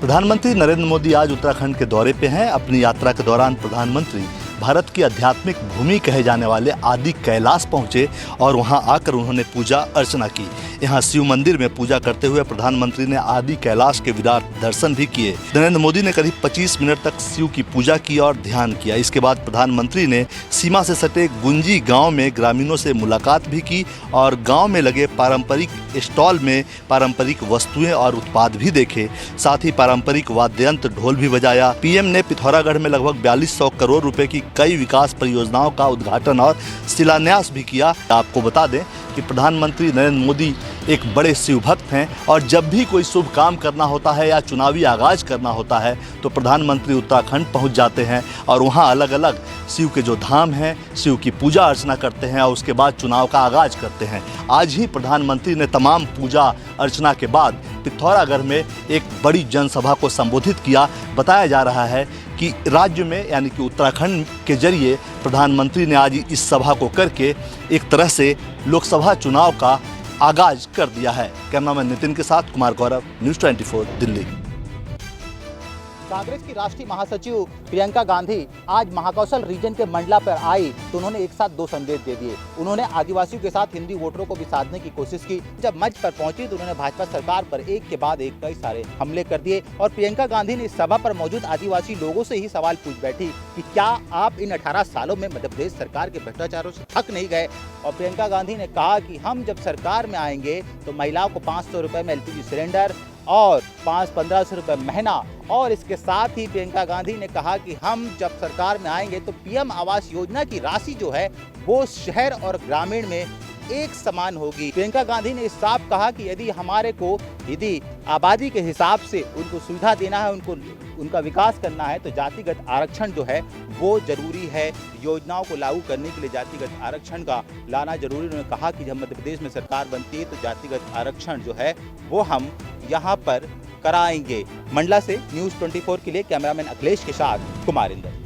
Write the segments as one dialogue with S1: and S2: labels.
S1: प्रधानमंत्री नरेंद्र मोदी आज उत्तराखंड के दौरे पे हैं। अपनी यात्रा के दौरान प्रधानमंत्री भारत की आध्यात्मिक भूमि कहे जाने वाले आदि कैलाश पहुंचे और वहां आकर उन्होंने पूजा अर्चना की। यहां शिव मंदिर में पूजा करते हुए प्रधानमंत्री ने आदि कैलाश के विराट दर्शन भी किए। नरेंद्र मोदी ने करीब 25 मिनट तक शिव की पूजा की और ध्यान किया। इसके बाद प्रधानमंत्री ने सीमा से सटे गुंजी गाँव में ग्रामीणों से मुलाकात भी की और गाँव में लगे पारंपरिक स्टॉल में पारंपरिक वस्तुएं और उत्पाद भी देखे। साथ ही पारंपरिक वाद्य यंत्र ढोल भी बजाया। पीएम ने पिथौरागढ़ में लगभग 4200 करोड़ रुपए की कई विकास परियोजनाओं का उद्घाटन और शिलान्यास भी किया। आपको बता दें कि प्रधानमंत्री नरेंद्र मोदी एक बड़े शिव भक्त हैं और जब भी कोई शुभ काम करना होता है या चुनावी आगाज करना होता है तो प्रधानमंत्री उत्तराखंड पहुंच जाते हैं और वहां अलग अलग शिव के जो धाम हैं, शिव की पूजा अर्चना करते हैं और उसके बाद चुनाव का आगाज करते हैं। आज ही प्रधानमंत्री ने तमाम पूजा अर्चना के बाद पिथौरागढ़ में एक बड़ी जनसभा को संबोधित किया। बताया जा रहा है कि राज्य में यानी कि उत्तराखंड के जरिए प्रधानमंत्री ने आज इस सभा को करके एक तरह से लोकसभा चुनाव का आगाज कर दिया है। कैमरामैन नितिन के साथ कुमार गौरव, न्यूज़ 24 दिल्ली।
S2: कांग्रेस की राष्ट्रीय महासचिव प्रियंका गांधी आज महाकौशल रीजन के मंडला पर आई तो उन्होंने एक साथ दो संदेश दे दिए। उन्होंने आदिवासियों के साथ हिंदी वोटरों को भी साधने की कोशिश की। जब मंच पर पहुंची तो उन्होंने भाजपा सरकार पर एक के बाद एक कई सारे हमले कर दिए और प्रियंका गांधी ने इस सभा पर मौजूद आदिवासी लोगों से ही सवाल पूछ बैठी कि क्या आप इन 18 सालों में मध्य प्रदेश सरकार के भ्रष्टाचारों से थक नहीं गए। और प्रियंका गांधी ने कहा कि हम जब सरकार में आएंगे तो महिलाओं को 500 रुपए में LPG सिलेंडर और 1500 रुपये महीना। और इसके साथ ही प्रियंका गांधी ने कहा कि हम जब सरकार में आएंगे तो PM आवास योजना की राशि जो है वो शहर और ग्रामीण में एक समान होगी। प्रियंका गांधी ने साफ कहा कि यदि आबादी के हिसाब से उनको सुविधा देना है, उनका विकास करना है तो जातिगत आरक्षण जो है वो जरूरी है। योजनाओं को लागू करने के लिए जातिगत आरक्षण का लाना जरूरी। उन्होंने कहा कि जब मध्य प्रदेश में सरकार बनती है तो जातिगत आरक्षण जो है वो हम यहाँ पर कराएंगे। मंडला से न्यूज़ 24 के लिए कैमरामैन अखिलेश के साथ कुमार इंदर।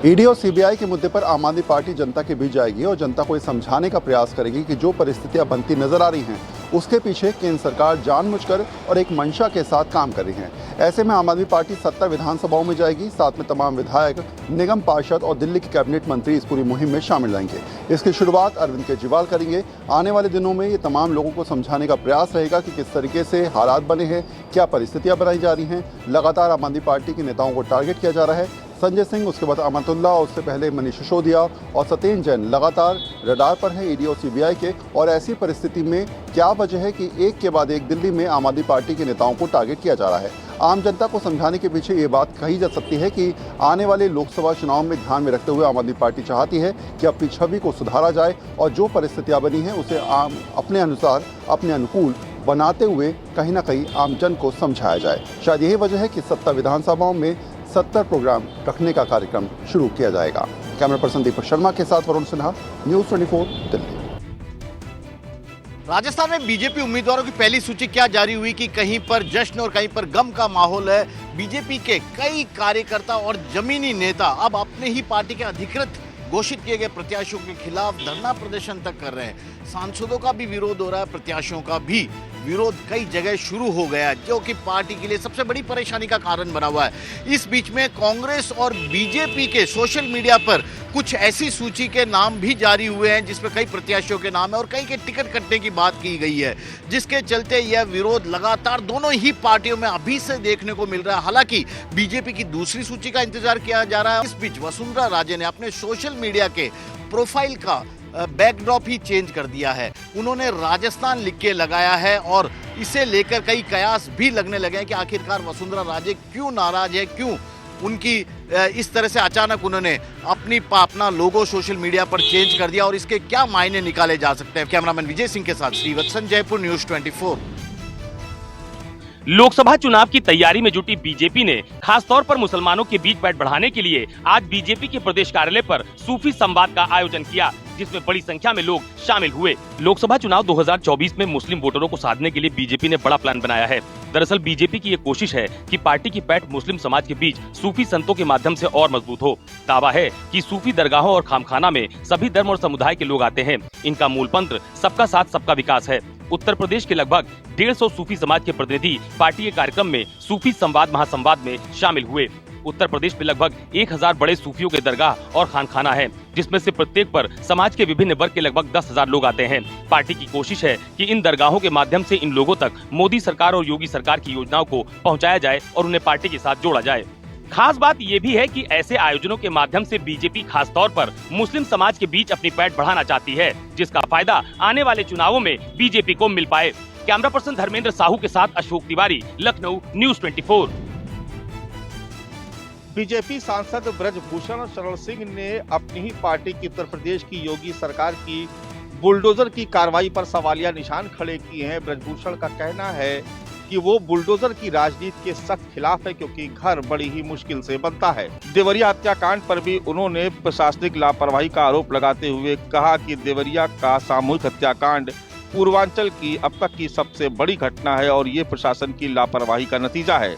S3: ईडी और सीबीआई के मुद्दे पर आम आदमी पार्टी जनता के बीच जाएगी और जनता को ये समझाने का प्रयास करेगी कि जो परिस्थितियां बनती नजर आ रही हैं उसके पीछे केंद्र सरकार जानबूझकर और एक मंशा के साथ काम कर रही है। ऐसे में आम आदमी पार्टी 70 विधानसभाओं में जाएगी। साथ में तमाम विधायक, निगम पार्षद और दिल्ली के कैबिनेट मंत्री इस पूरी मुहिम में शामिल रहेंगे। इसकी शुरुआत अरविंद केजरीवाल करेंगे। आने वाले दिनों में ये तमाम लोगों को समझाने का प्रयास रहेगा कि किस तरीके से हालात बने हैं, क्या परिस्थितियां बनाई जा रही हैं। लगातार आम आदमी पार्टी के नेताओं को टारगेट किया जा रहा है। संजय सिंह, उसके बाद अमरतुल्ला और उससे पहले मनीष सिसोदिया और सत्येंद्र जैन लगातार रडार पर है ईडी और सीबीआई के। और ऐसी परिस्थिति में क्या वजह है कि एक के बाद एक दिल्ली में आम आदमी पार्टी के नेताओं को टारगेट किया जा रहा है। आम जनता को समझाने के पीछे ये बात कही जा सकती है कि आने वाले लोकसभा चुनाव में ध्यान में रखते हुए आम आदमी पार्टी चाहती है कि अपनी छवि को सुधारा जाए और जो परिस्थितियाँ बनी हैं उसे अपने अनुसार, अपने अनुकूल बनाते हुए कहीं ना कहीं आम जन को समझाया जाए। शायद यही वजह है कि 70 विधानसभाओं में 70 प्रोग्राम रखने का कार्यक्रम शुरू किया जाएगा। कैमरा पर्सन दीपक शर्मा के साथ वरुण सिन्हा, न्यूज़ 24 दिल्ली।
S4: राजस्थान में बीजेपी उम्मीदवारों की पहली सूची क्या जारी हुई कि कहीं पर जश्न और कहीं पर गम का माहौल है। बीजेपी के कई कार्यकर्ता और जमीनी नेता अब अपने ही पार्टी के अधिकृत घोषित किए गए प्रत्याशियों के खिलाफ धरना प्रदर्शन तक कर रहे हैं। सांसदों का भी विरोध हो रहा है, प्रत्याशियों का भी विरोध कई जगह शुरू हो गया, जो कि पार्टी के लिए सबसे बड़ी परेशानी का कारण बना हुआ है। इस बीच में कांग्रेस और बीजेपी के सोशल मीडिया पर कुछ ऐसी सूची के नाम भी जारी हुए हैं जिसमें कई प्रत्याशियों के नाम है और कई के टिकट कटने की बात की गई है, जिसके चलते यह विरोध लगातार दोनों ही पार्टियों में अभी से देखने को मिल रहा है। हालांकि बीजेपी की दूसरी सूची का इंतजार किया जा रहा है। इस बीच वसुंधरा राजे ने अपने सोशल मीडिया के प्रोफाइल का बैकड्रॉप ही चेंज कर दिया है। उन्होंने राजस्थान लिख के लगाया है और इसे लेकर कई कयास भी लगने लगे हैं कि आखिरकार वसुंधरा राजे क्यों नाराज है, क्यों उनकी इस तरह से अचानक उन्होंने अपना लोगो सोशल मीडिया पर चेंज कर दिया और इसके क्या मायने निकाले जा सकते हैं। कैमरामैन विजय सिंह के साथ श्रीवत्सन, जयपुर, न्यूज़ 24।
S5: लोकसभा चुनाव की तैयारी में जुटी बीजेपी ने खासतौर पर मुसलमानों के बीच बैठ बढ़ाने के लिए आज बीजेपी के प्रदेश कार्यालय पर सूफी संवाद का आयोजन किया, जिसमें बड़ी संख्या में लोग शामिल हुए। लोकसभा चुनाव 2024 में मुस्लिम वोटरों को साधने के लिए बीजेपी ने बड़ा प्लान बनाया है। दरअसल बीजेपी की ये कोशिश है कि पार्टी की पैठ मुस्लिम समाज के बीच सूफी संतों के माध्यम से और मजबूत हो। दावा है कि सूफी दरगाहों और खामखाना में सभी धर्म और समुदाय के लोग आते हैं। इनका मूल मंत्र सबका साथ सबका विकास है। उत्तर प्रदेश के लगभग 150 सूफी समाज के प्रतिनिधि पार्टी के कार्यक्रम में सूफी संवाद महासंवाद में शामिल हुए। उत्तर प्रदेश में लगभग 1000 बड़े सूफियों के दरगाह और खानखाना है, जिसमें से प्रत्येक पर समाज के विभिन्न वर्ग के लगभग 10,000 लोग आते हैं। पार्टी की कोशिश है कि इन दरगाहों के माध्यम से इन लोगों तक मोदी सरकार और योगी सरकार की योजनाओं को पहुंचाया जाए और उन्हें पार्टी के साथ जोड़ा जाए। खास बात ये भी है कि ऐसे आयोजनों के माध्यम से बीजेपी खास तौर पर मुस्लिम समाज के बीच अपनी पैठ बढ़ाना चाहती है, जिसका फायदा आने वाले चुनावों में बीजेपी को मिल पाए। कैमरा पर्सन धर्मेंद्र साहू के साथ अशोक तिवारी, लखनऊ, न्यूज़ 24।
S6: बीजेपी सांसद ब्रजभूषण शरण सिंह ने अपनी ही पार्टी की उत्तर प्रदेश की योगी सरकार की बुलडोजर की कार्रवाई पर सवालिया निशान खड़े किए हैं। ब्रजभूषण का कहना है कि वो बुलडोजर की राजनीति के सख्त खिलाफ है, क्योंकि घर बड़ी ही मुश्किल से बनता है। देवरिया हत्याकांड पर भी उन्होंने प्रशासनिक लापरवाही का आरोप लगाते हुए कहा कि देवरिया का सामूहिक हत्याकांड पूर्वांचल की अब तक की सबसे बड़ी घटना है और ये प्रशासन की लापरवाही का नतीजा है।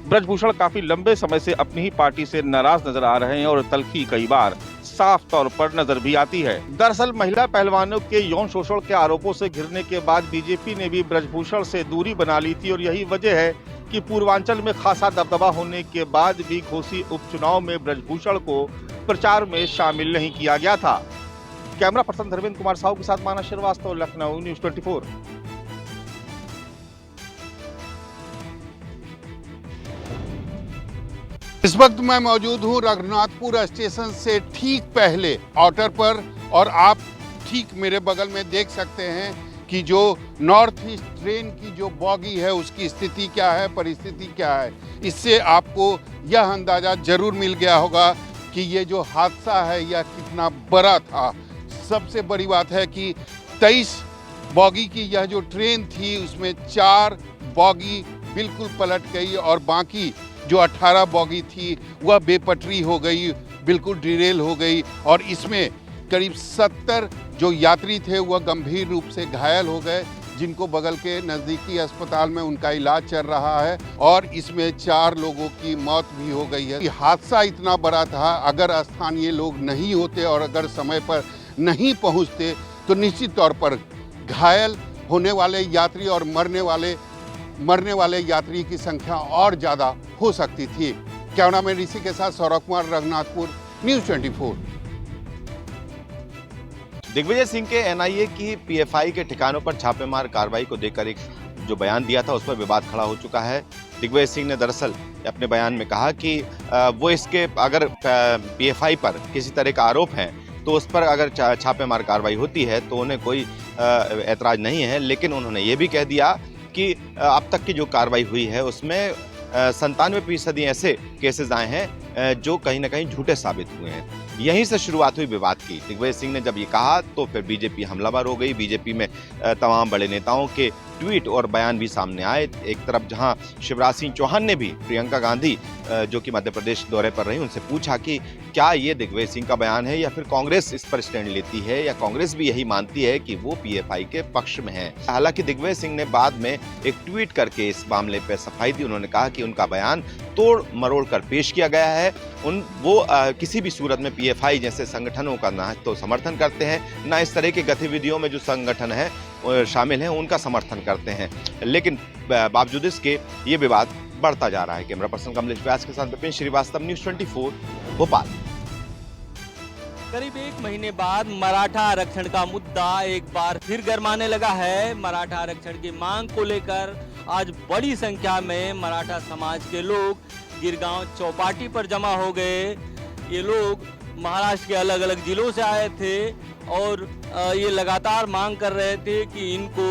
S6: ब्रजभूषण काफी लंबे समय से अपनी ही पार्टी से नाराज नजर आ रहे हैं और तल्खी कई बार साफ तौर पर नजर भी आती है। दरअसल महिला पहलवानों के यौन शोषण के आरोपों से घिरने के बाद बीजेपी ने भी ब्रजभूषण से दूरी बना ली थी और यही वजह है कि पूर्वांचल में खासा दबदबा होने के बाद भी घोसी उपचुनाव में ब्रजभूषण को प्रचार में शामिल नहीं किया गया था। कैमरा पर्सन धर्मेंद्र कुमार साहू के साथ मानस श्रीवास्तव, लखनऊ, न्यूज़ 24।
S7: इस वक्त मैं मौजूद हूं रघुनाथपुर स्टेशन से ठीक पहले आउटर पर, और आप ठीक मेरे बगल में देख सकते हैं कि जो नॉर्थ ईस्ट ट्रेन की जो बॉगी है उसकी स्थिति क्या है, परिस्थिति क्या है। इससे आपको यह अंदाजा जरूर मिल गया होगा कि ये जो हादसा है यह कितना बड़ा था। सबसे बड़ी बात है कि 23 बॉगी की यह जो ट्रेन थी उसमें 4 बॉगी बिल्कुल पलट गई और बाकी जो 18 बॉगी थी वह बेपटरी हो गई, बिल्कुल डिरेल हो गई और इसमें करीब 70 जो यात्री थे वह गंभीर रूप से घायल हो गए, जिनको बगल के नज़दीकी अस्पताल में उनका इलाज चल रहा है और इसमें 4 लोगों की मौत भी हो गई है। हादसा इतना बड़ा था, अगर स्थानीय लोग नहीं होते और अगर समय पर नहीं पहुंचते तो निश्चित तौर पर घायल होने वाले यात्री और मरने वाले यात्री की संख्या और ज़्यादा हो सकती थी। कैमरामैन ऋषि के साथ सौरभ कुमार, रघुनाथपुर, न्यूज़ 24।
S4: दिग्विजय सिंह के एनआईए की पीएफआई के ठिकानों पर छापेमार कार्रवाई को देखकर एक जो बयान दिया था उस पर विवाद खड़ा हो चुका है। दिग्विजय सिंह ने दरअसल अपने बयान में कहा कि वो इसके अगर पीएफआई पर किसी तरह का आरोप है तो उस पर अगर छापेमार कार्रवाई होती है तो उन्हें कोई ऐतराज नहीं है, लेकिन उन्होंने ये भी कह दिया कि अब तक की जो कार्रवाई हुई है उसमें 97% ऐसे केसेस आए हैं जो कहीं ना कहीं झूठे साबित हुए हैं। यहीं से शुरुआत हुई विवाद की। दिग्विजय सिंह ने जब ये कहा तो फिर बीजेपी हमलावर हो गई। बीजेपी में तमाम बड़े नेताओं के ट्वीट और बयान भी सामने आए। एक तरफ जहां शिवराज सिंह चौहान ने भी प्रियंका गांधी जो कि मध्य प्रदेश दौरे पर रही उनसे पूछा कि क्या ये दिग्विजय सिंह का बयान है या फिर कांग्रेस इस पर स्टैंड लेती है या कांग्रेस भी यही मानती है कि वो पीएफआई के पक्ष में है। हालांकि दिग्विजय सिंह ने बाद में एक ट्वीट करके इस मामले पर सफाई दी। उन्होंने कहा कि उनका बयान तोड़ मरोड़ कर पेश किया गया है। वो किसी भी सूरत में पीएफआई जैसे संगठनों का ना तो समर्थन करते हैं, ना इस तरह की गतिविधियों में जो संगठन है शामिल हैं उनका समर्थन करते हैं। लेकिन बावजूद इसके ये विवाद बढ़ता जा रहा है। कैमरा पर्सन कमलेश व्यास के साथ विपिन श्रीवास्तव, न्यूज़ 24, भोपाल।
S8: करीब 1 महीने बाद मराठा आरक्षण का मुद्दा एक बार फिर गरमाने लगा है। मराठा आरक्षण की मांग को लेकर आज बड़ी संख्या में मराठा समाज के लोग गिरगांव चौपाटी पर जमा हो गए। ये लोग महाराष्ट्र के अलग अलग जिलों से आए थे और ये लगातार मांग कर रहे थे कि इनको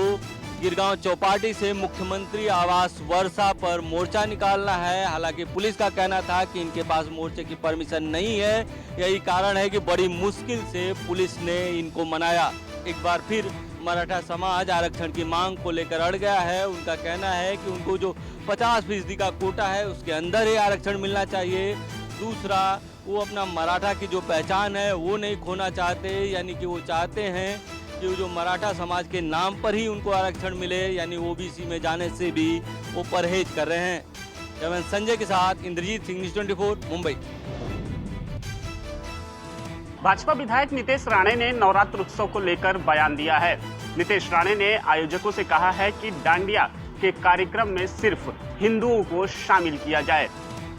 S8: गिरगांव चौपाटी से मुख्यमंत्री आवास वर्षा पर मोर्चा निकालना है। हालांकि पुलिस का कहना था कि इनके पास मोर्चे की परमिशन नहीं है। यही कारण है कि बड़ी मुश्किल से पुलिस ने इनको मनाया। एक बार फिर मराठा समाज आरक्षण की मांग को लेकर अड़ गया है। उनका कहना है कि उनको जो 50% का कोटा है उसके अंदर ही आरक्षण मिलना चाहिए। दूसरा, वो अपना मराठा की जो पहचान है वो नहीं खोना चाहते, यानी कि वो चाहते हैं कि जो मराठा समाज के नाम पर ही उनको आरक्षण मिले, यानी ओबीसी में जाने से भी वो परहेज कर रहे हैं। कैमरामैन संजय के साथ इंद्रजीत सिंह, न्यूज़ 24, मुंबई।
S9: भाजपा विधायक नितेश राणे ने नवरात्र उत्सव को लेकर बयान दिया है। नितेश राणे ने आयोजकों से कहा है कि डांडिया के कार्यक्रम में सिर्फ हिंदुओं को शामिल किया जाए।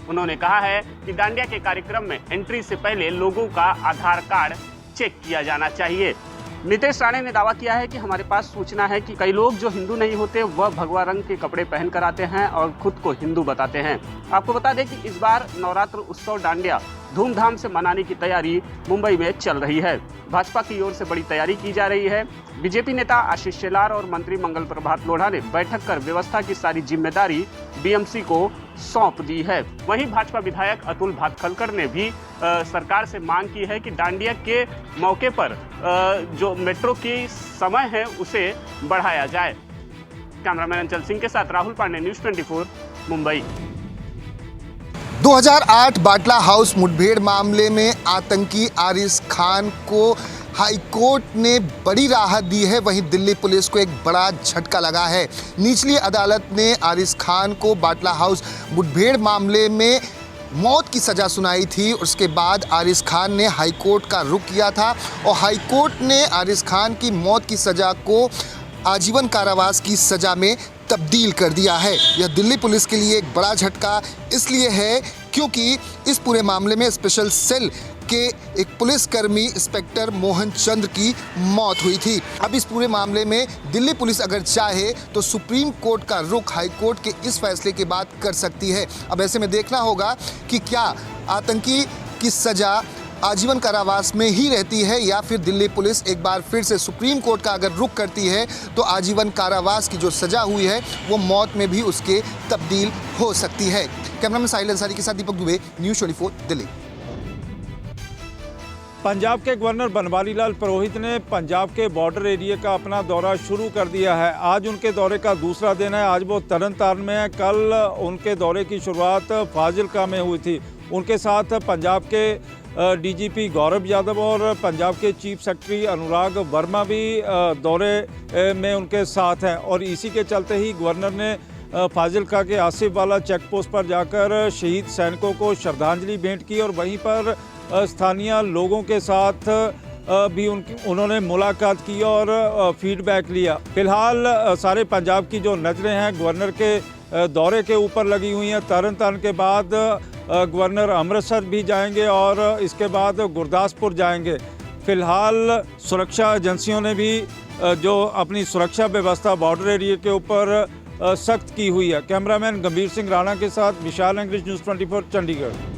S9: उन्होंने कहा है कि डांडिया के कार्यक्रम में एंट्री से पहले लोगों का आधार कार्ड चेक किया जाना चाहिए। नितेश राणे ने दावा किया है कि हमारे पास सूचना है कि कई लोग जो हिंदू नहीं होते वह भगवा रंग के कपड़े पहन कर आते हैं और खुद को हिंदू बताते हैं। आपको बता दें कि इस बार नवरात्र उत्सव डांडिया धूमधाम से मनाने की तैयारी मुंबई में चल रही है। भाजपा की ओर से बड़ी तैयारी की जा रही है। बीजेपी नेता आशीष शेलार और मंत्री मंगल प्रभात लोढ़ा ने बैठक कर व्यवस्था की सारी जिम्मेदारी बीएमसी को सौंप दी है। वहीं भाजपा विधायक अतुल भातखलकर ने भी सरकार से मांग की है कि डांडिया के मौके पर जो मेट्रो की समय है उसे बढ़ाया जाए। कैमरामैन अंचल सिंह के साथ राहुल पांडे, न्यूज़ 24 मुंबई।
S10: 2008 बाटला हाउस मुठभेड़ मामले में आतंकी आरिस खान को हाईकोर्ट ने बड़ी राहत दी है। वहीं दिल्ली पुलिस को एक बड़ा झटका लगा है। निचली अदालत ने आरिस खान को बाटला हाउस मुठभेड़ मामले में मौत की सज़ा सुनाई थी। उसके बाद आरिस खान ने हाईकोर्ट का रुख किया था और हाईकोर्ट ने आरिस खान की मौत की सज़ा को आजीवन कारावास की सज़ा में तब्दील कर दिया है। यह दिल्ली पुलिस के लिए एक बड़ा झटका इसलिए है क्योंकि इस पूरे मामले में स्पेशल सेल के एक पुलिसकर्मी इंस्पेक्टर मोहन चंद्र की मौत हुई थी। अब इस पूरे मामले में दिल्ली पुलिस अगर चाहे तो सुप्रीम कोर्ट का रुख हाई कोर्ट के इस फैसले के बाद कर सकती है। अब ऐसे में देखना होगा कि क्या आतंकी की सज़ा आजीवन कारावास में ही रहती है या फिर दिल्ली पुलिस एक बार फिर से सुप्रीम कोर्ट का अगर रुख करती है तो आजीवन कारावास की जो सज़ा हुई है वो मौत में भी उसके तब्दील हो सकती है। कैमरामैन साहिल अंसारी के साथ दीपक दुबे, न्यूज़ 24 दिल्ली।
S11: पंजाब के गवर्नर बनवारी लाल पुरोहित ने पंजाब के बॉर्डर एरिया का अपना दौरा शुरू कर दिया है। आज उनके दौरे का दूसरा दिन है। आज वो तरनतारन में है। कल उनके दौरे की शुरुआत फाजिलका में हुई थी। उनके साथ पंजाब के डीजीपी गौरव यादव और पंजाब के चीफ सेक्रेटरी अनुराग वर्मा भी दौरे में उनके साथ हैं और इसी के चलते ही गवर्नर ने फाजिलका के आसिफ वाला चेक पोस्ट पर जाकर शहीद सैनिकों को श्रद्धांजलि भेंट की और वहीं पर स्थानीय लोगों के साथ भी उन्होंने मुलाकात की और फीडबैक लिया। फिलहाल सारे पंजाब की जो नज़रें हैं गवर्नर के दौरे के ऊपर लगी हुई हैं। तरनतारन के बाद गवर्नर अमृतसर भी जाएंगे और इसके बाद गुरदासपुर जाएंगे। फिलहाल सुरक्षा एजेंसियों ने भी जो अपनी सुरक्षा व्यवस्था बॉर्डर एरिया के ऊपर सख्त की हुई है। कैमरामैन गंभीर सिंह राणा के साथ विशाल अंग्रेज, न्यूज़ 24 चंडीगढ़।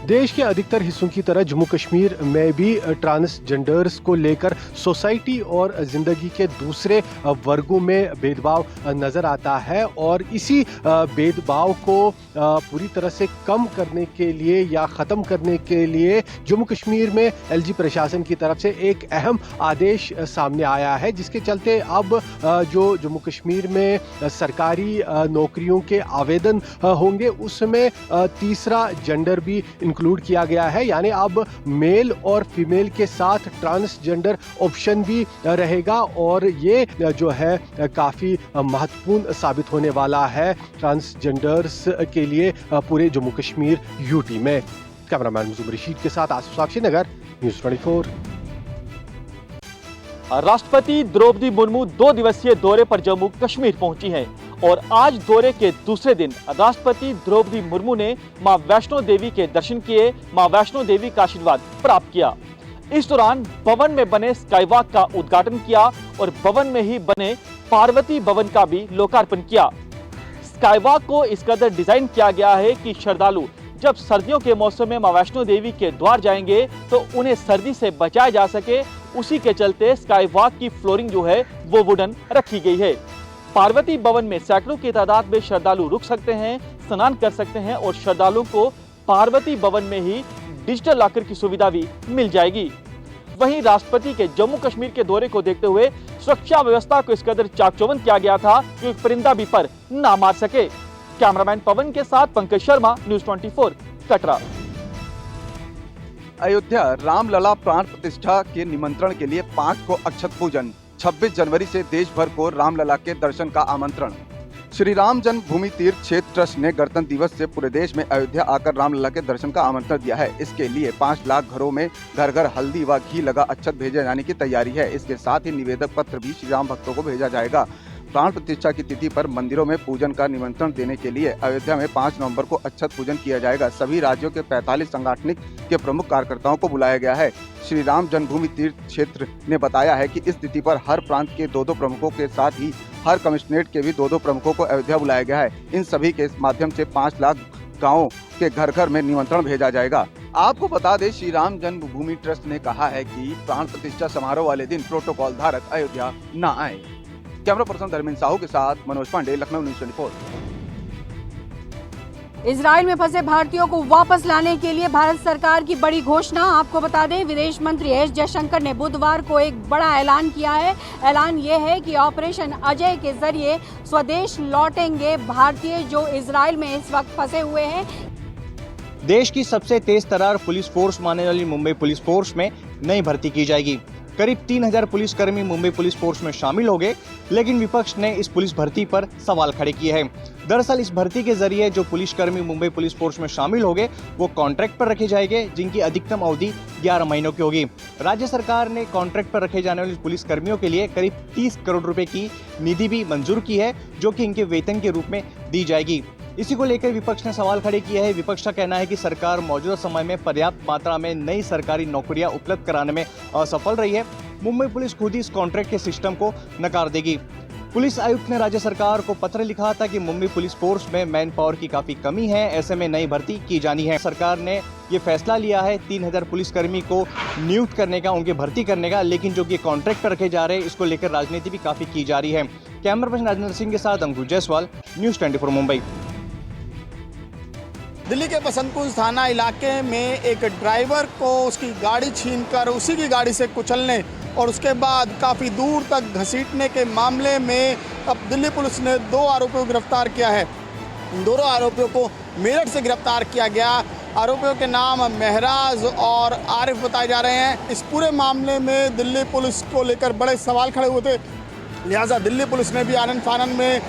S12: देश के अधिकतर हिस्सों की तरह जम्मू कश्मीर में भी ट्रांसजेंडर्स को लेकर सोसाइटी और ज़िंदगी के दूसरे वर्गों में भेदभाव नज़र आता है और इसी भेदभाव को पूरी तरह से कम करने के लिए या ख़त्म करने के लिए जम्मू कश्मीर में एलजी प्रशासन की तरफ से एक अहम आदेश सामने आया है, जिसके चलते अब जो जम्मू कश्मीर में सरकारी नौकरियों के आवेदन होंगे उसमें तीसरा जेंडर भी इंक्लूड किया गया है। यानी अब मेल और फीमेल के साथ ट्रांसजेंडर ऑप्शन भी रहेगा और ये जो है काफ़ी महत्वपूर्ण साबित होने वाला है ट्रांसजेंडर्स के लिए पूरे जम्मू कश्मीर यूटी में। कैमरामैन मुजुम रशीद के साथ आसिफ साक्षी नगर, न्यूज़ 24।
S13: राष्ट्रपति द्रौपदी मुर्मू 2 दिवसीय दौरे पर जम्मू कश्मीर पहुंची हैं और आज दौरे के दूसरे दिन राष्ट्रपति द्रौपदी मुर्मू ने मां वैष्णो देवी के दर्शन किए, मां वैष्णो देवी का आशीर्वाद प्राप्त किया। इस दौरान भवन में बने स्काईवॉक का उद्घाटन किया और भवन में ही बने पार्वती भवन का भी लोकार्पण किया। स्काईवॉक को इस कदर डिजाइन किया गया है कि श्रद्धालु जब सर्दियों के मौसम में मां वैष्णो देवी के द्वार जाएंगे तो उन्हें सर्दी से बचाया जा सके, उसी के चलते स्काईवॉक की फ्लोरिंग जो है वो वुडन रखी गई है। पार्वती भवन में सैकड़ों की तादाद में श्रद्धालु रुक सकते हैं, स्नान कर सकते हैं और श्रद्धालुओं को पार्वती भवन में ही डिजिटल लॉकर की सुविधा भी मिल जाएगी। वहीं राष्ट्रपति के जम्मू कश्मीर के दौरे को देखते हुए सुरक्षा व्यवस्था को इस कदर चाक-चौबंद किया गया था कि परिंदा भी पर ना मार सके। कैमरामैन पवन के साथ पंकज शर्मा, न्यूज़ 24 कटरा।
S14: अयोध्या रामलला प्राण प्रतिष्ठा के निमंत्रण के लिए 5 को अक्षत पूजन, 26 जनवरी से देश भर को रामलला के दर्शन का आमंत्रण। श्री राम जन्मभूमि तीर्थ क्षेत्र ट्रस्ट ने गणतंत्र दिवस से पूरे देश में अयोध्या आकर रामलला के दर्शन का आमंत्रण दिया है। इसके लिए 5 लाख घरों में घर घर हल्दी व घी लगा अक्षत भेजे जाने की तैयारी है। इसके साथ ही निवेदक पत्र भी श्री राम भक्तों को भेजा जाएगा। प्राण प्रतिष्ठा की तिथि पर मंदिरों में पूजन का निमंत्रण देने के लिए अयोध्या में 5 नवंबर को अक्षत पूजन किया जाएगा। सभी राज्यों के 45 संगठनिक के प्रमुख कार्यकर्ताओं को बुलाया गया है। श्री राम जन्मभूमि तीर्थ क्षेत्र ने बताया है कि इस तिथि पर हर प्रांत के 2-2 प्रमुखों के साथ ही हर कमिश्नरेट के भी 2-2 प्रमुखों को अयोध्या बुलाया गया है। इन सभी के माध्यम से 5 लाख गाँवों के घर घर में निमंत्रण भेजा जाएगा। आपको बता दें, श्री राम जन्मभूमि ट्रस्ट ने कहा है कि प्राण प्रतिष्ठा समारोह वाले दिन प्रोटोकॉल धारक अयोध्या न आए। कैमरा पर्सन धर्मेंद्र साहू के साथ मनोज पांडे, लखनऊ न्यूज़ 24।
S15: इजराइल में फंसे भारतीयों को वापस लाने के लिए भारत सरकार की बड़ी घोषणा। आपको बता दें, विदेश मंत्री एस जयशंकर ने बुधवार को एक बड़ा ऐलान किया है। ऐलान ये है कि ऑपरेशन अजय के जरिए स्वदेश लौटेंगे भारतीय जो इजराइल में इस वक्त फंसे हुए हैं।
S16: देश की सबसे तेज तर्रार पुलिस फोर्स मानने वाली मुंबई पुलिस फोर्स में नई भर्ती की जाएगी। करीब 3000 पुलिसकर्मी मुंबई पुलिस फोर्स में शामिल हो गए, लेकिन विपक्ष ने इस पुलिस भर्ती पर सवाल खड़े किए हैं। दरअसल इस भर्ती के जरिए जो पुलिसकर्मी मुंबई पुलिस फोर्स में शामिल हो गए वो कॉन्ट्रैक्ट पर रखे जाएंगे, जिनकी अधिकतम अवधि 11 महीनों की होगी। राज्य सरकार ने कॉन्ट्रैक्ट पर रखे जाने वाले पुलिसकर्मियों के लिए करीब 30 करोड़ रुपए की निधि भी मंजूर की है, जो कि इनके वेतन के रूप में दी जाएगी। इसी को लेकर विपक्ष ने सवाल खड़े किए हैं। विपक्ष का कहना है कि सरकार मौजूदा समय में पर्याप्त मात्रा में नई सरकारी नौकरियां उपलब्ध कराने में असफल रही है। मुंबई पुलिस खुद ही इस कॉन्ट्रैक्ट के सिस्टम को नकार देगी। पुलिस आयुक्त ने राज्य सरकार को पत्र लिखा था कि मुंबई पुलिस फोर्स में मैन पावर की काफी कमी है, ऐसे में नई भर्ती की जानी है। सरकार ने ये फैसला लिया है 3000 पुलिसकर्मी को नियुक्त करने का, उनकी भर्ती करने का, लेकिन जो कि कॉन्ट्रैक्ट पर रखे जा रहे हैं इसको लेकर राजनीति भी काफी की जा रही है। कैमरा पर्सन राजेंद्र सिंह के साथ अंकुश जायसवाल, न्यूज़ 24 मुंबई।
S17: दिल्ली के बसंतकुंज थाना इलाके में एक ड्राइवर को उसकी गाड़ी छीनकर उसी की गाड़ी से कुचलने और उसके बाद काफ़ी दूर तक घसीटने के मामले में अब दिल्ली पुलिस ने 2 आरोपियों को गिरफ्तार किया है। इन दोनों आरोपियों को मेरठ से गिरफ्तार किया गया। आरोपियों के नाम महराज और आरिफ बताए जा रहे हैं। इस पूरे मामले में दिल्ली पुलिस को लेकर बड़े सवाल खड़े हुए थे, लिहाजा दिल्ली पुलिस ने भी आनन फानन में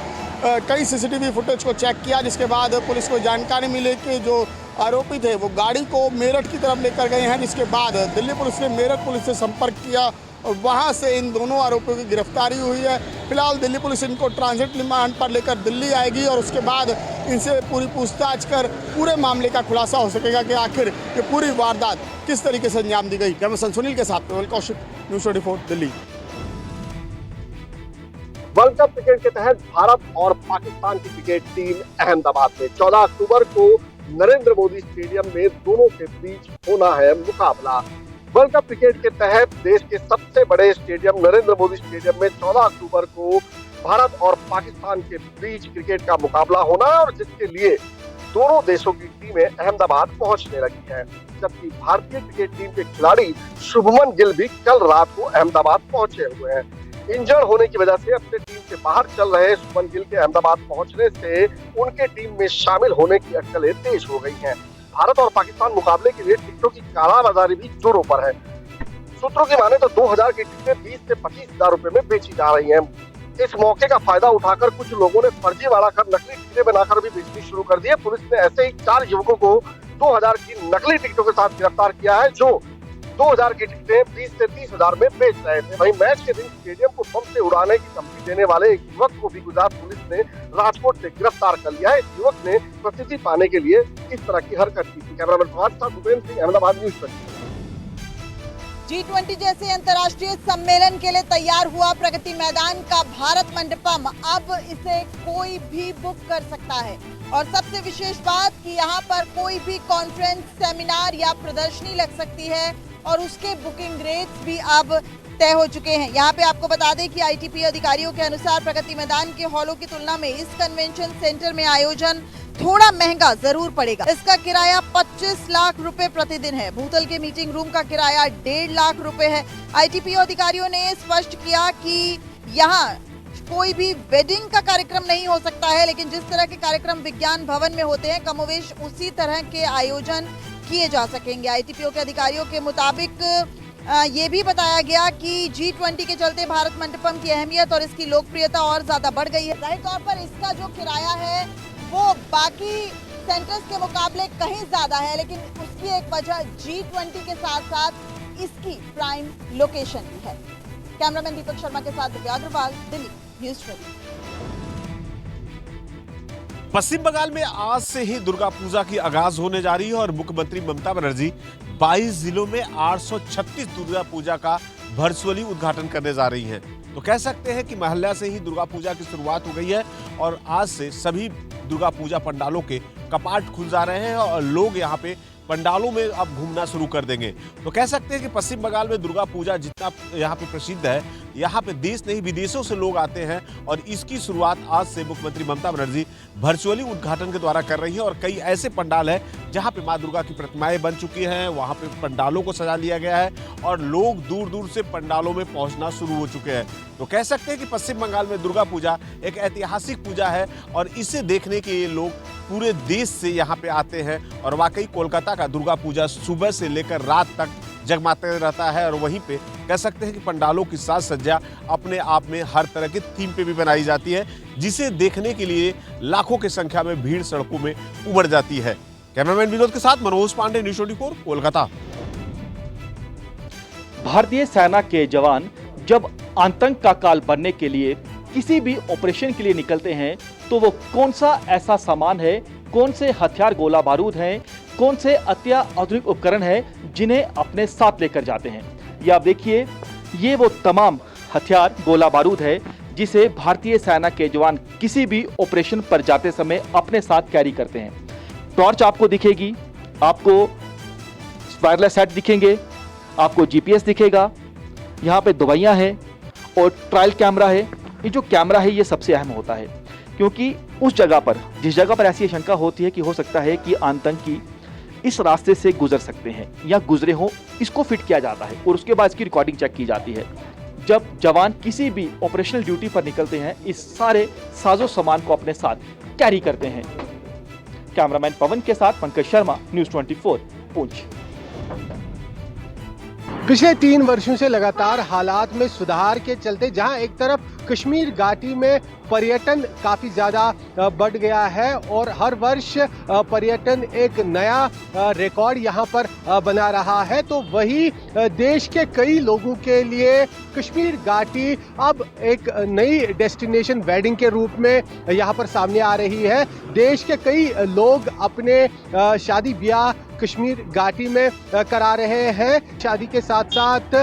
S17: कई सीसीटीवी फुटेज को चेक किया, जिसके बाद पुलिस को जानकारी मिली कि जो आरोपी थे वो गाड़ी को मेरठ की तरफ लेकर गए हैं। जिसके बाद दिल्ली पुलिस ने मेरठ पुलिस से संपर्क किया और वहां से इन दोनों आरोपियों की गिरफ्तारी हुई है। फिलहाल दिल्ली पुलिस इनको ट्रांजिट रिमांड पर लेकर दिल्ली आएगी और उसके बाद इनसे पूरी पूछताछ कर पूरे मामले का खुलासा हो सकेगा कि आखिर ये पूरी वारदात किस तरीके से अंजाम दी गई। कैमरा सुनील के साथ प्रबल Kaushik, news 24 Delhi.
S18: World cup cricket के तहत भारत और पाकिस्तान की क्रिकेट टीम अहमदाबाद में 14 अक्टूबर को नरेंद्र मोदी स्टेडियम में दोनों के बीच होना है मुकाबला। वर्ल्ड कप क्रिकेट के तहत देश के सबसे बड़े स्टेडियम नरेंद्र मोदी स्टेडियम में 14 अक्टूबर को भारत और पाकिस्तान के बीच क्रिकेट का मुकाबला होना है और जिसके लिए दोनों देशों की टीमें अहमदाबाद पहुंचने लगी हैं। जबकि भारतीय क्रिकेट टीम के खिलाड़ी शुभमन गिल भी कल रात को अहमदाबाद पहुंचे हुए हैं। इंजर्ड होने की वजह से अपने टीम से बाहर चल रहे शुभमन गिल के अहमदाबाद पहुंचने से उनके टीम में शामिल होने की अटकलें तेज हो गई हैं। भारत और पाकिस्तान मुकाबले के लिए टिकटों की कालाबाजारी भी जोरों पर है। सूत्रों की माने तो 2000 की टिकटें 20 से 25,000 रुपए में बेची जा रही हैं। इस मौके का फायदा उठाकर कुछ लोगों ने फर्जीवाड़ा कर नकली टिकटें बनाकर भी बेचनी शुरू कर दी है। पुलिस ने ऐसे ही 4 युवकों को 2000 की नकली टिकटों के साथ गिरफ्तार किया है, जो 2000 की टिकटें 20 से 30,000 में बेच रहे थे। वहीं मैच के दिन स्टेडियम को बम से उड़ाने की धमकी देने वाले एक युवक को भी गुजरात पुलिस ने राजकोट से गिरफ्तार कर लिया है। इस युवक ने प्रसिद्धि पाने के लिए इस तरह की हरकत की थी। कैमरामैन फवाद के साथ भूपेंद्र सिंह, अहमदाबाद, न्यूज़ 24।
S19: G20 जैसे अंतर्राष्ट्रीय सम्मेलन के लिए तैयार हुआ प्रगति मैदान का भारत मंडपम अब इसे कोई भी बुक कर सकता है। और सबसे विशेष बात कि यहाँ पर कोई भी कॉन्फ्रेंस, सेमिनार या प्रदर्शनी लग सकती है और उसके बुकिंग रेट्स भी अब तय हो चुके हैं। यहाँ पे आपको बता दें कि ITP अधिकारियों के अनुसार प्रगति मैदान के हॉलों की तुलना में इस कन्वेंशन सेंटर में आयोजन थोड़ा महंगा जरूर पड़ेगा। इसका किराया 25 लाख रुपए प्रतिदिन है। भूतल के मीटिंग रूम का किराया 1.5 लाख रुपए है। ITP अधिकारियों ने स्पष्ट किया कि यहाँ कोई भी वेडिंग का कार्यक्रम नहीं हो सकता है, लेकिन जिस तरह के कार्यक्रम विज्ञान भवन में होते हैं कमोवेश उसी तरह के आयोजन किए जा सकेंगे। ITPO के अधिकारियों के मुताबिक ये भी बताया गया कि G20 के चलते भारत मंडपम की अहमियत और इसकी लोकप्रियता और ज्यादा बढ़ गई है। जाहिर तौर पर इसका जो किराया है वो बाकी सेंटर्स के मुकाबले कहीं ज्यादा है, लेकिन उसकी एक वजह G20 के साथ साथ इसकी प्राइम लोकेशन भी है। कैमरामैन दीपक शर्मा के साथ दिव्या अग्रवाल, दिल्ली, न्यूज़ 20।
S20: पश्चिम बंगाल में आज से ही दुर्गा पूजा की आगाज होने जा रही है और मुख्यमंत्री ममता बनर्जी 22 जिलों में 836 दुर्गा पूजा का वर्चुअली उद्घाटन करने जा रही हैं। तो कह सकते हैं कि महल्ला से ही दुर्गा पूजा की शुरुआत हो गई है और आज से सभी दुर्गा पूजा पंडालों के कपाट खुल जा रहे हैं और लोग यहाँ पे पंडालों में अब घूमना शुरू कर देंगे। तो कह सकते हैं कि पश्चिम बंगाल में दुर्गा पूजा जितना यहाँ पे प्रसिद्ध है, यहाँ पे देश नहीं विदेशों से लोग आते हैं और इसकी शुरुआत आज से मुख्यमंत्री ममता बनर्जी वर्चुअली उद्घाटन के द्वारा कर रही है। और कई ऐसे पंडाल है जहाँ पे माँ दुर्गा की प्रतिमाएं बन चुकी हैं, वहाँ पे पंडालों को सजा लिया गया है और लोग दूर दूर से पंडालों में पहुँचना शुरू हो चुके हैं। तो कह सकते हैं कि पश्चिम बंगाल में दुर्गा पूजा एक ऐतिहासिक पूजा है और इसे देखने के लिए लोग पूरे देश से यहाँ पे आते हैं। और वाकई कोलकाता का दुर्गा पूजा सुबह से लेकर रात तक जगमाते रहता है और वहीं पे कह सकते हैं कि पंडालों की साज सज्जा अपने आप में हर तरह की थीम पे भी बनाई जाती है, जिसे देखने के लिए लाखों की संख्या में भीड़ सड़कों में उमड़ जाती है। कैमरामैन विनोद के साथ मनोज पांडे, न्यूज़ 24, कोलकाता।
S13: भारतीय सेना के जवान जब आतंक का काल बनने के लिए किसी भी ऑपरेशन के लिए निकलते हैं तो वो कौन सा ऐसा सामान है, कौन से हथियार गोला बारूद हैं, कौन से अत्याधुनिक उपकरण हैं जिन्हें अपने साथ लेकर जाते हैं। ये आप देखिए, ये वो तमाम हथियार गोला बारूद है जिसे भारतीय सेना के जवान किसी भी ऑपरेशन पर जाते समय अपने साथ कैरी करते हैं। टॉर्च आपको दिखेगी, आपको वायरलेस सेट दिखेंगे, आपको जीपीएस दिखेगा, यहाँ पे दवाइयाँ हैं और ट्रायल कैमरा है। ये जो कैमरा है ये सबसे अहम होता है क्योंकि उस जगह पर, जिस जगह पर ऐसी शंका होती है कि हो सकता है कि आतंकी इस रास्ते से गुजर सकते हैं या गुजरे हों, इसको फिट किया जाता है और उसके बाद इसकी रिकॉर्डिंग चेक की जाती है। जब जवान किसी भी ऑपरेशनल ड्यूटी पर निकलते हैं इस सारे साजो सामान को अपने साथ कैरी करते हैं। कैमरामैन पवन के साथ पंकज शर्मा, न्यूज़ 24, पुंछ।
S12: पिछले 3 वर्षों से लगातार हालात में सुधार के चलते जहां एक तरफ कश्मीर घाटी में पर्यटन काफ़ी ज़्यादा बढ़ गया है और हर वर्ष पर्यटन एक नया रिकॉर्ड यहां पर बना रहा है, तो वही देश के कई लोगों के लिए कश्मीर घाटी अब एक नई डेस्टिनेशन वेडिंग के रूप में यहां पर सामने आ रही है। देश के कई लोग अपने शादी ब्याह कश्मीर घाटी में करा रहे हैं। शादी के साथ साथ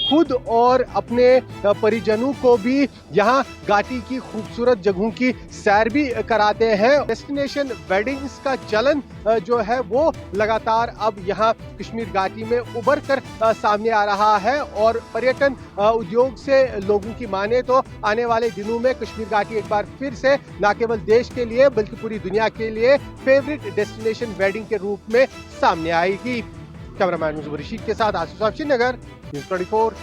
S12: खुद और अपने परिजनों को भी यहाँ घाटी की खूबसूरत जगहों की सैर भी कराते हैं। डेस्टिनेशन वेडिंग्स का चलन जो है वो लगातार अब यहाँ कश्मीर घाटी में उभर कर सामने आ रहा है और पर्यटन उद्योग से लोगों की माने तो आने वाले दिनों में कश्मीर घाटी एक बार फिर से न केवल देश के लिए बल्कि पूरी दुनिया के लिए फेवरेट डेस्टिनेशन वेडिंग के रूप में सामने आएगी। कैमरामैन रशीद के साथ आसिफ साहब, श्रीनगर, न्यूज़ 24।